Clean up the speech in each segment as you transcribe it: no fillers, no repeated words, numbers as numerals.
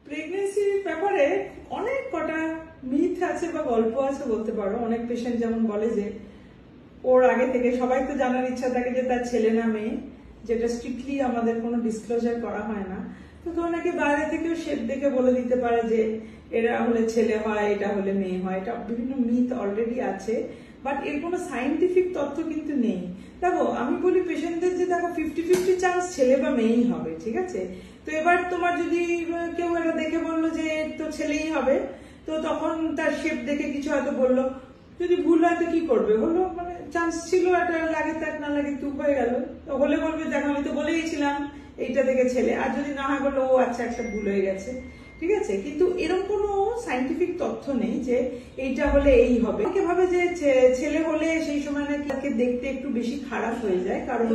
প্রেগনেন্সির ব্যাপারে অনেক কটা মিথ আছে বা গল্প আছে বলতে পারো। অনেক পেশেন্ট যেমন বলে যে ওর আগে থেকে সবাই তো জানার ইচ্ছা থাকে যে তার ছেলে না মেয়ে, যেটা স্ট্রিক্টলি আমাদের কোনো ডিসক্লোজার করা হয় না। তো অনেকে বাইরে থেকেও শেপ দেখে বলে দিতে পারে যে এরা হলে ছেলে হয়, এটা হলে মেয়ে হয়। এটা বিভিন্ন মিথ অলরেডি আছে, বাট এর কোনো সাইন্টিফিক তথ্য কিন্তু নেই। দেখো আমি বলি পেশেন্টদের যে দেখো 50-50 চান্স ছেলে বা মেয়েই হবে, ঠিক আছে? তো এবার তোমার যদি কেউ এটা দেখে বললো যে তো ছেলেই হবে, তো তখন তার শেপ দেখে কিছু হয়তো বললো, যদি ভুল হয় তো কি করবে? হলো মানে চান্স ছিল, একটা লাগে তাক না লাগে তুক হয়ে গেল। তো হলে বলবে দেখো আমি তো বলেইছিলাম এইটা থেকে ছেলে, আর যদি না হয় বললো ও আচ্ছা একটা ভুল হয়ে গেছে, ঠিক আছে? কিন্তু এরকম কোনো সাইন্টিফিক তথ্য নেই যে এইটা হলে এই হবে। অনেকে ভাবে যে ছেলে হলে সেই সময় নাকি তাকে দেখতে একটু বেশি খারাপ হয়ে যায়, কারণ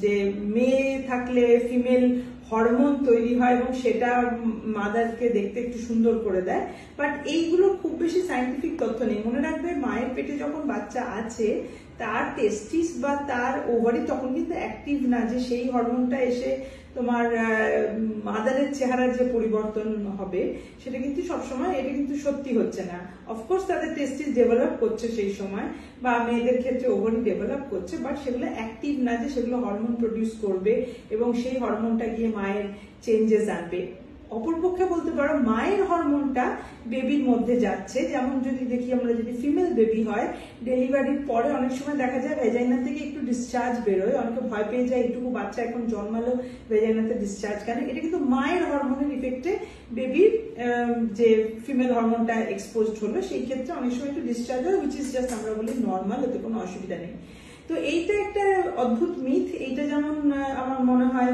যে মেয়ে থাকলে ফিমেল হরমোন তৈরি হয় এবং সেটা মাদারকে দেখতে একটু সুন্দর করে দেয়। বাট এইগুলো খুব বেশি সাইন্টিফিক তথ্য নেই। মনে রাখবে মায়ের পেটে যখন বাচ্চা আছে তার টেস্টিস বা তার ওভারি তখন কিন্তু অ্যাক্টিভ না, যে সেই হরমোনটা এসে তোমার মাদারের চেহারার যে পরিবর্তন হবে সেটা কিন্তু সবসময় এটা কিন্তু সত্যি হচ্ছে না। অফকোর্স তাদের টেস্টিস ডেভেলপ করছে সেই সময়, বা মেয়েদের ক্ষেত্রে ওভারি ডেভেলপ করছে, বাট সেগুলো অ্যাক্টিভ না যে সেগুলো হরমোন প্রডিউস করবে এবং সেই হরমোনটা গিয়ে মায়ের চেঞ্জেস আনবে। অপরপক্ষে বলতে পারো মায়ের হরমোনটা বেবির মধ্যে যাচ্ছে। যেমন যদি দেখি আমরা, যদি ফিমেল বেবি হয় ডেলিভারির পরে অনেক সময় দেখা যায় ভেজাইনা থেকে একটু ডিসচার্জ বেরোয়, অনেকে ভয় পেয়ে যায় এইটুকু বাচ্চা এখন জন্মালো ভেজাইনাতে ডিসচার্জ কেন। এটা কিন্তু মায়ের হরমোনের ইফেক্টে বেবির যে ফিমেল হরমোনটা এক্সপোজড হলো সেই ক্ষেত্রে অনেক সময় একটু ডিসচার্জ হয়, উইচ ইজ জাস্ট আমরা বলি নর্মাল, এতে কোনো অসুবিধা নেই। তো এইটা একটা অদ্ভুত মিথ। এইটা যেমন আমার মনে হয়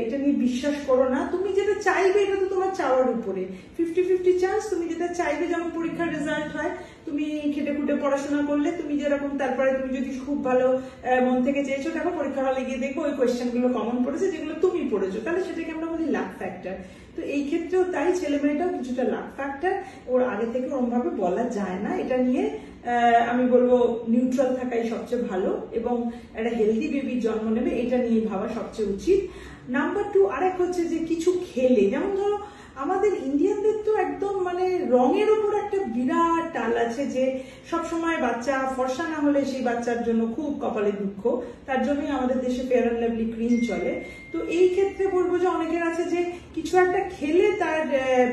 এটা নিয়ে বিশ্বাস করো না। তুমি যেটা চাইবে এটা তো তোমার চাওয়ার উপরে, 50-50 চান্স। তুমি যেটা চাইবে, যেমন পরীক্ষার রেজাল্ট হয়, তুমি খেটে খুঁটে পড়াশোনা করলে তুমি যেরকম, তারপরে তুমি যদি খুব ভালো মন থেকে চেয়েছো, দেখো পরীক্ষা হলে গিয়ে দেখো ওই কোয়েশ্চেন গুলো কমন পড়েছে যেগুলো তুমি পড়েছো, তাহলে সেটাকে আমরা বলি লাক ফ্যাক্টর। তো এই ক্ষেত্রেও তাই, ছেলে মেয়েটাও কিছুটা লাক ফ্যাক্টর, ওর আগে থেকে ওরকম ভাবে বলা যায় না। এটা নিয়ে আমি বলবো নিউট্রাল থাকাই সবচেয়ে ভালো, এবং একটা হেলদি বেবির জন্ম নেবে এটা নিয়ে ভাবা সবচেয়ে উচিত। নাম্বার 2 আরেক হচ্ছে যে কিছু খেলে, যেমন ধরো আমাদের ইন্ডিয়ানদের তো একদম মানে রঙের উপর একটা বিরাট টাল আছে, যে সবসময় বাচ্চা ফর্সা না হলে সেই বাচ্চার জন্য খুব কপালে দুঃখ। তার জন্যই আমাদের দেশে ফেয়ার অ্যান্ড লাভলি ক্রিম চলে। তো এই ক্ষেত্রে বলবো যে অনেকের আছে যে কিছু একটা খেলে তার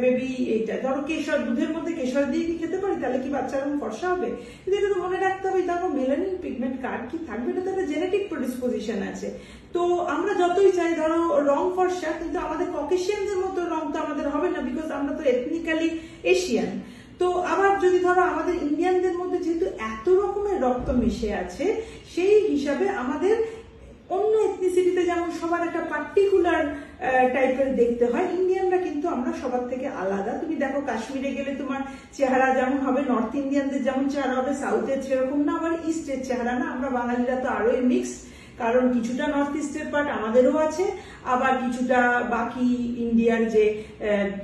বেবি, এইটা ধরো কেশর, দুধের মধ্যে কেশর দিয়ে কি খেতে পারি, তাহলে কি বাচ্চা এরকম ফর্সা হবে? কিন্তু এটা তো মনে রাখতে হবে, দেখো মেলানিন পিগমেন্ট কার কি থাকবে, এটা তো একটা জেনেটিক প্রেডিসপোজিশন আছে। তো আমরা যতই চাই ধরো রং ফর্সা, কিন্তু আমাদের ককেশিয়ানদের মতো রং তো আমাদের হবে না, বিকজ আমরা তো এথনিক্যালি এশিয়ান। তো আবার যদি ধরো আমাদের ইন্ডিয়ানদের মধ্যে যেহেতু এত রকমের রক্ত মিশে আছে, সেই হিসাবে আমাদের অন্য এথনিসিটিতে যেমন সবার একটা পার্টিকুলার টাইপের দেখতে হয়, ইন্ডিয়ানরা কিন্তু আমরা সবার থেকে আলাদা। তুমি দেখো কাশ্মীরে গেলে তোমার চেহারা যেমন হবে, নর্থ ইন্ডিয়ানদের যেমন চেহারা হবে, সাউথের সেরকম না, আবার ইস্টের চেহারা না। আমরা বাঙালিরা তো আরোই মিক্স, কারণ কিছুটা নর্থ ইস্টের পার্ট আমাদেরও আছে, আবার কিছুটা বাকি ইন্ডিয়ার যে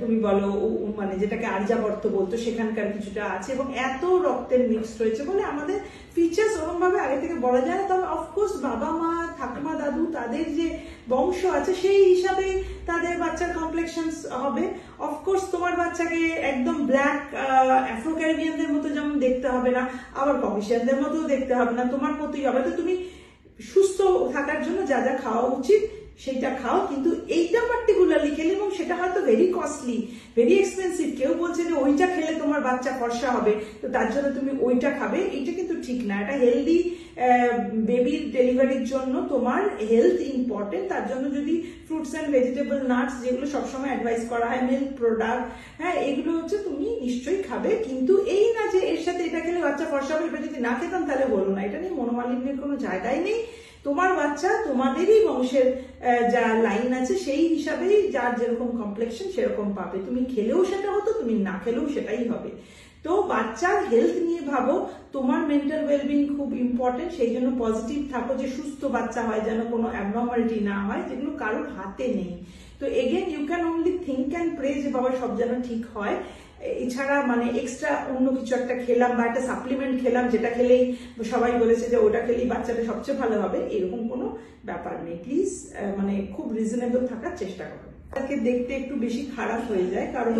তুমি বলো মানে যেটাকে আর্যাবর্ত বলতো সেখানকার কিছুটা আছে, এবং এত রক্তের মিক্স রয়েছে বলে আমাদের ফিচার্স ওরকম ভাবে আগে থেকে বলা যায় না। তবে অফকোর্স বাবা মা ঠাকুমা দাদু তাদের যে বংশ আছে সেই হিসাবে তাদের বাচ্চার কমপ্লেকশন হবে। অফকোর্স তোমার বাচ্চাকে একদম ব্ল্যাক আফ্রো ক্যারিবিয়ানদের মতো যেমন দেখতে হবে না, আবার ককেশিয়ানদের মতো দেখতে হবে না, তোমার মতোই হবে। তো তুমি সুস্থ থাকার জন্য যা যা খাওয়া উচিত সেইটা খাও, কিন্তু এইটা পার্টিকুলারলি খেলে, এবং সেটা হয়তো ভেরি কস্টলি, ভেরি এক্সপেন্সিভ। কেউ বলছে যে ওইটা খেলে তোমার বাচ্চা ফর্সা হবে, তো তার জন্য তুমি ওইটা খাবে, এইটা কিন্তু ঠিক না। এটা হেলদি বেবির ডেলিভারির জন্য তোমার হেলথ ইম্পর্টেন্ট। তার জন্য যদি ফ্রুটস অ্যান্ড ভেজিটেবল নাটস, যেগুলো সবসময় অ্যাডভাইস করা হয়, মিল্ক প্রোডাক্ট, হ্যাঁ এগুলো হচ্ছে তুমি নিশ্চয়ই খাবে। কিন্তু এই না যে এর সাথে এটা খেলে বাচ্চা ফর্সা হবে, এটা যদি না খেতাম তাহলে বলো না। এটা নিয়ে মনোমালিন্যের কোনো জায়গায় নেই। তোমার বাচ্চা তোমাদেরই বংশের যা লাইন আছে সেই হিসাবেই যার যেরকম কমপ্লেকশন সেরকম পাবে। তুমি খেলেও সেটা হতো, তুমি না খেলেও সেটাই হবে। তো বাচ্চার হেলথ নিয়ে ভাবো, তোমার মেন্টাল ওয়েলবিং খুব ইম্পর্টেন্ট। সেই জন্য পজিটিভ থাকো যে সুস্থ বাচ্চা হয়, যেন কোনো অ্যাবনর্মালিটি না হয়, যেগুলো কারোর হাতে নেই। তো again you can only think and pray যে বাবা সব যেন ঠিক হয়। এছাড়া মানে এক্সট্রা অন্য কিছু একটা খেলাম বা একটা সাপ্লিমেন্ট খেলাম যেটা খেলেই সবাই বলেছে যে ওটা খেলেই বাচ্চাটা সবচেয়ে ভালো হবে, এরকম কোনো ব্যাপার নেই। প্লিজ মানে খুব রিজনেবল থাকার চেষ্টা করো। তাকে দেখতে একটু বেশি খারাপ হয়ে যায়, কারণ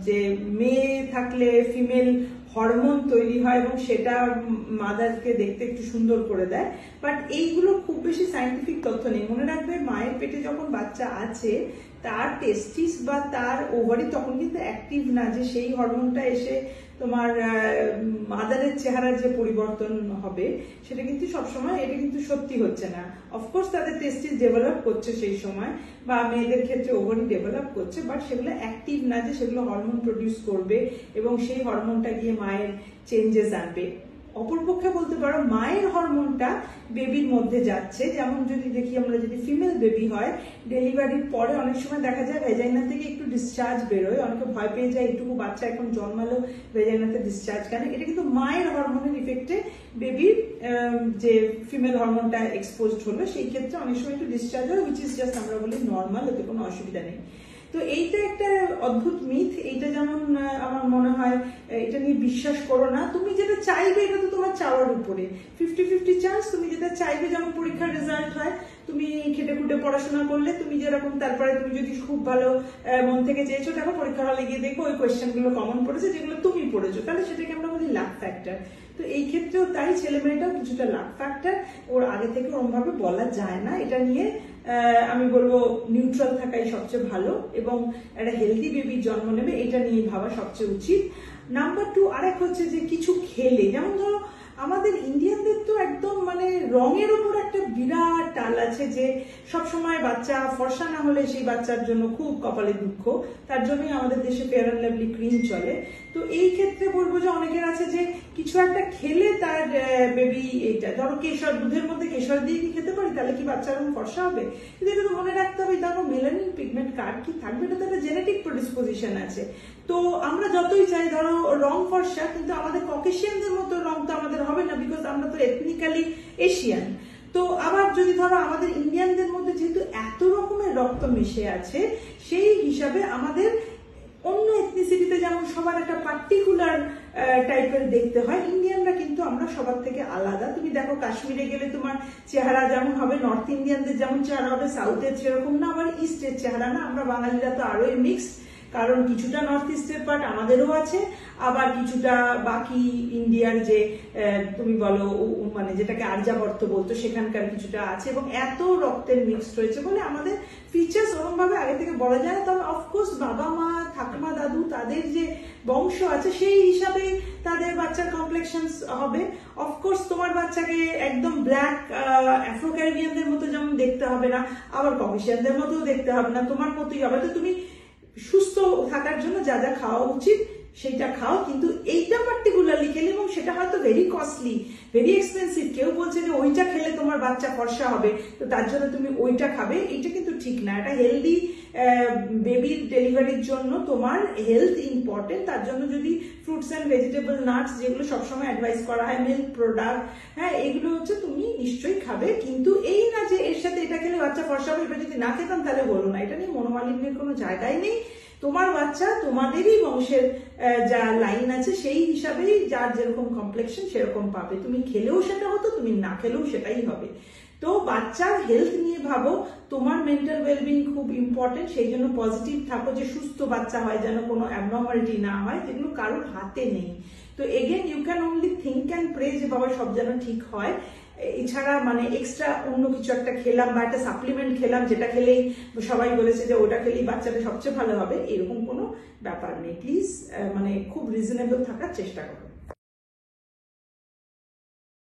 যে মেয়ে থাকলে ফিমেল হরমোন তৈরি হয় এবং সেটা মাদারকে দেখতে একটু সুন্দর করে দেয়। বাট এইগুলো খুব বেশি সায়েন্টিফিক তথ্য নেই। মনে রাখবে, মায়ের পেটে যখন বাচ্চা আছে তার টেস্টিস বা তার ওভারি তখন কিন্তু অ্যাক্টিভ না, যে সেই হরমোনটা এসে তোমার মাদারের চেহারার যে পরিবর্তন হবে সেটা কিন্তু সবসময় এটা কিন্তু সত্যি হচ্ছে না। অফকোর্স তাদের টেস্টিস ডেভেলপ করছে সেই সময়, বা মেয়েদের ক্ষেত্রে ওভারি ডেভেলপ করছে, বাট সেগুলো অ্যাক্টিভ না যে সেগুলো হরমোন প্রডিউস করবে এবং সেই হরমোনটা গিয়ে মায়ের চেঞ্জেস আনবে। অপরপক্ষে বলতে পারো মায়ের হরমোনটা বেবির মধ্যে যাচ্ছে। যেমন যদি দেখি আমরা, যদি ফিমেল বেবি হয় ডেলিভারির পরে অনেক সময় দেখা যায় ভেজাইনা থেকে একটু ডিসচার্জ বেরোয়, অনেকে ভয় পেয়ে যায় এইটুকু বাচ্চা এখন জন্মালো ভেজাইনাতে ডিসচার্জ কেন। এটা কিন্তু মায়ের হরমোনের ইফেক্টে বেবির যে ফিমেল হরমোনটা এক্সপোজড হলো সেই ক্ষেত্রে অনেক সময় একটু ডিসচার্জ হয়, উইচ ইজ জাস্ট আমরা বলি নর্মাল, ওতে কোনো অসুবিধা নেই। তো এইটা একটা অদ্ভুত মিথ। এইটা যেমন আমার মনে হয় এটা নিয়ে বিশ্বাস করো না। তুমি যেটা চাইবে এটা তো তোমার চাওয়ার উপরে, 50-50 চান্স। তুমি যেটা চাইবে, যেমন পরীক্ষার রেজাল্ট হয়, তুমি খেটে খুঁটে পড়াশোনা করলে তুমি যেরকম, তারপরে তুমি যদি খুব ভালো মন থেকে চেয়েছো, দেখো পরীক্ষা হলে গিয়ে দেখো ওই কোয়েশ্চেন গুলো কমন পড়েছে যেগুলো তুমি পড়েছো, তাহলে সেটাকে আমরা বলি লাক ফ্যাক্টর। তো এই ক্ষেত্রেও তাই, ছেলে মেয়েটাও কিছুটা লাক ফ্যাক্টর, ওর আগে থেকে ওরকম ভাবে বলা যায় না। এটা নিয়ে আমি বলবো নিউট্রাল থাকাই সবচেয়ে ভালো, এবং একটা হেলদি বেবির জন্ম নেবে এটা নিয়ে ভাবা সবচেয়ে উচিত। নাম্বার 2 আরেক হচ্ছে যে কিছু খেলে, যেমন ধরো আমাদের ইন্ডিয়ানদের তো একদম মানে রঙের উপর একটা বিরাট টাল আছে, যে সবসময় বাচ্চা ফর্সা না হলে সেই বাচ্চার জন্য খুব কপালে দুঃখ। তার জন্যই আমাদের দেশে ফেয়ার অ্যান্ড লাভলি ক্রিম চলে। তো এই ক্ষেত্রে বলবো যে অনেকের আছে যে কিছু একটা খেলে তার বেবি, এইটা ধরো কেশর, দুধের মধ্যে কেশর দিয়ে কি খেতে পারি, তাহলে কি বাচ্চার রঙ ফর্সা হবে? কিন্তু এটা তো মনে রাখতে হবে, দেখো মেলানিন পিগমেন্ট কার কি থাকবে, এটা তো একটা জেনেটিক প্রেডিসপোজিশন আছে। তো আমরা যতই চাই ধরো রং ফর্সা, কিন্তু আমাদের ককেশিয়ানদের মতো রং তো আমাদের হবে না, বিকজ আমরা তো এথনিক্যালি এশিয়ান। তো আবার যদি ধরো আমাদের ইন্ডিয়ানদের মধ্যে যেহেতু এত রকমের রক্ত মিশে আছে, সেই হিসাবে আমাদের অন্য এথনিসিটিতে যেমন সবার একটা পার্টিকুলার টাইপের দেখতে হয়, ইন্ডিয়ানরা কিন্তু আমরা সবার থেকে আলাদা। তুমি দেখো কাশ্মীরে গেলে তোমার চেহারা যেমন হবে, নর্থ ইন্ডিয়ানদের যেমন চেহারা হবে, সাউথের সেরকম না, আবার ইস্টের চেহারা না। আমরা বাঙালিরা তো আরোই মিক্সড, কারণ কিছুটা নর্থ ইস্টের পার্ট আমাদেরও আছে, আবার কিছুটা বাকি ইন্ডিয়ার যে তুমি বলো মানে যেটাকে আর্যাবর্ত বলতো সেখানকার কিছুটা আছে, এবং এত রক্তের মিক্সড হয়েছে বলে আমাদের ফিচার্স ওরকম ভাবে আগে থেকে বলা যায় না। তবে অফকোর্স বাবা মা ঠাকুমা দাদু তাদের যে বংশ আছে সেই হিসাবে তাদের বাচ্চার কমপ্লেকশন হবে। অফকোর্স তোমার বাচ্চাকে একদম ব্ল্যাক আফ্রো ক্যারিবিয়ানদের মতো যেমন দেখতে হবে না, আবার ককেশিয়ানদের মতো দেখতে হবে না, তোমার মতোই হবে। তো তুমি সুস্থ থাকার জন্য যা যা খাওয়া উচিত সেটা খাও, কিন্তু এইটা পার্টিকুলারলি খেলে, এবং সেটা হয়তো ভেরি কস্টলি, ভেরি এক্সপেন্সিভ। কেউ বলছে যে ওইটা খেলে তোমার বাচ্চা ফর্সা হবে, তো তার জন্য তুমি ওইটা খাবে, এইটা কিন্তু ঠিক না। এটা হেলদি বেবির ডেলিভারির জন্য তোমার হেলথ ইম্পর্টেন্ট। তার জন্য যদি ফ্রুটস অ্যান্ড ভেজিটেবল নাটস, যেগুলো সবসময় অ্যাডভাইস করা হয়, মিল্ক প্রোডাক্ট, হ্যাঁ এগুলো হচ্ছে তুমি নিশ্চয়ই খাবে, কিন্তু এই না যে এর সাথে এটা খেলে বাচ্চা ফর্সা হবে, এটা যদি না খেতাম তাহলে বলো না। এটা নিয়ে মনোমালিন্যের কোনো জায়গায় নেই। তোমার বাচ্চা তোমাদেরই বংশের যা লাইন আছে সেই হিসাবেই যার যেরকম কমপ্লেকশন সেরকম পাবে। তুমি খেলেও সেটা হতো, তুমি না খেলেও সেটাই হবে। তো বাচ্চার হেলথ নিয়ে ভাবো, তোমার মেন্টাল ওয়েলবিং খুব ইম্পর্টেন্ট, সেই জন্য পজিটিভ থাকো যে সুস্থ বাচ্চা হয়, যেন কোনো অ্যাবনর্মালিটি না হয়, যেগুলো কারোর হাতে নেই। তো again you can only think and pray যে বাবা সব যেন ঠিক হয়। এছাড়া মানে এক্সট্রা অন্য কিছু একটা খেলাম বা একটা সাপ্লিমেন্ট খেলাম যেটা খেলেই সবাই বলেছে যে ওটা খেলেই বাচ্চাটা সবচেয়ে ভালো হবে, এরকম কোনো ব্যাপার নেই। প্লিজ মানে খুব রিজনেবল থাকার চেষ্টা করো।